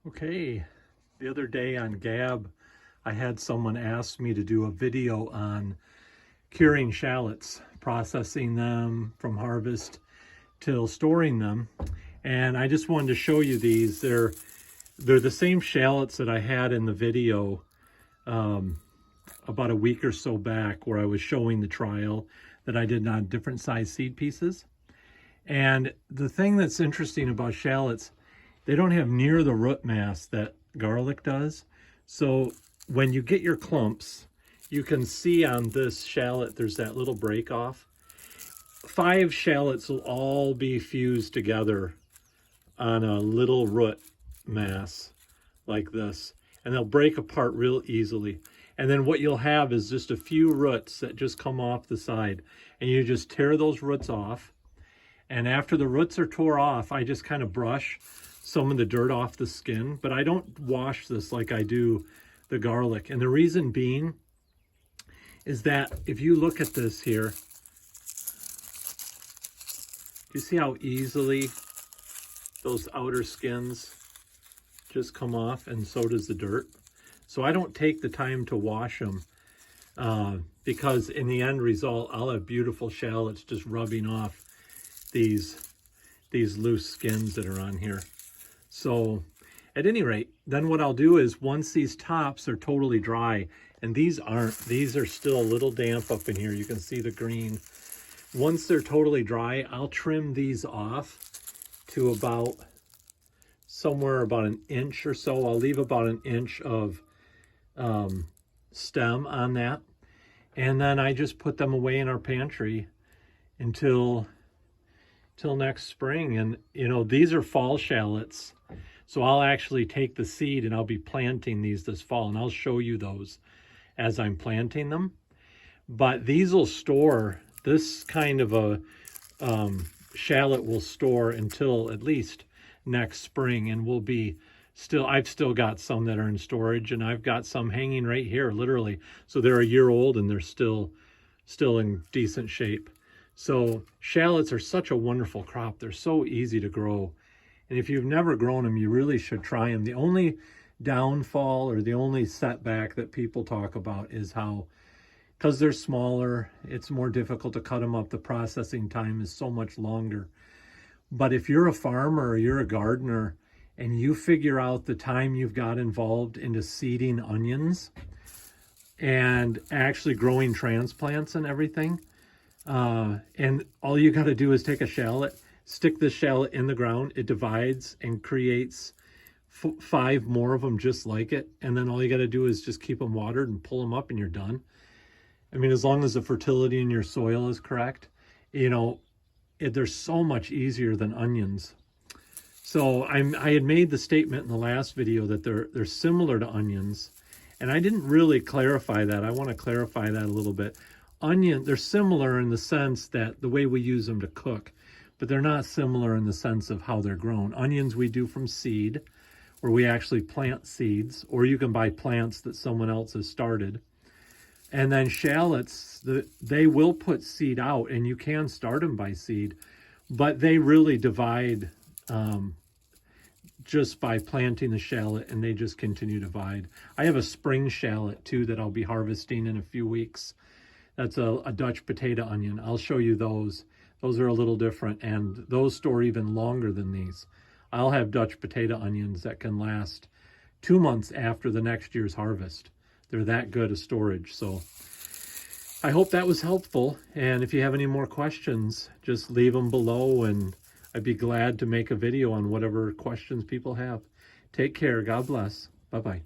Okay, the other day on Gab, I had someone ask me to do a video on curing shallots, processing them from harvest till storing them. And I just wanted to show you these. They're the same shallots that I had in the video about a week or so back, where I was showing the trial that I did on different size seed pieces. And the thing that's interesting about shallots, they don't have near the root mass that garlic does. So when you get your clumps, you can see on this shallot, there's that little break off. 5 shallots will all be fused together on a little root mass like this, and they'll break apart real easily. And then what you'll have is just a few roots that just come off the side, and you just tear those roots off. And after the roots are tore off, I just kind of brush some of the dirt off the skin, but I don't wash this like I do the garlic. And the reason being is that if you look at this here, you see how easily those outer skins just come off, and so does the dirt. So I don't take the time to wash them because in the end result, I'll have beautiful shallots just rubbing off these loose skins that are on here. So at any rate, then what I'll do is once these tops are totally dry, and these aren't, these are still a little damp up in here. You can see the green. Once they're totally dry, I'll trim these off to about somewhere about an inch or so. I'll leave about an inch of stem on that. And then I just put them away in our pantry until next spring. And you know, these are fall shallots, so I'll actually take the seed and I'll be planting these this fall, and I'll show you those as I'm planting them. But these will store, this kind of a shallot will store until at least next spring, and will be still, I've still got some that are in storage, and I've got some hanging right here literally, so they're a year old and they're still in decent shape. So shallots are such a wonderful crop. They're so easy to grow. And if you've never grown them, you really should try them. The only downfall or the only setback that people talk about is how, because they're smaller, it's more difficult to cut them up. The processing time is so much longer. But if you're a farmer or you're a gardener and you figure out the time you've got involved into seeding onions and actually growing transplants and everything, and all you got to do is take a shallot, stick this shallot in the ground, it divides and creates 5 more of them just like it, and then all you got to do is just keep them watered and pull them up and you're done. I mean, as long as the fertility in your soil is correct, you know, they're so much easier than onions. So I had made the statement in the last video that they're similar to onions, and I didn't really clarify that. I want to clarify that a little bit. They're similar in the sense that the way we use them to cook, but they're not similar in the sense of how they're grown. Onions we do from seed, where we actually plant seeds, or you can buy plants that someone else has started. And then shallots, they will put seed out, and you can start them by seed, but they really divide just by planting the shallot, and they just continue to divide. I have a spring shallot too that I'll be harvesting in a few weeks. That's a Dutch potato onion. I'll show you those. Those are a little different, and those store even longer than these. I'll have Dutch potato onions that can last 2 months after the next year's harvest. They're that good a storage. So I hope that was helpful. And if you have any more questions, just leave them below, and I'd be glad to make a video on whatever questions people have. Take care. God bless. Bye-bye.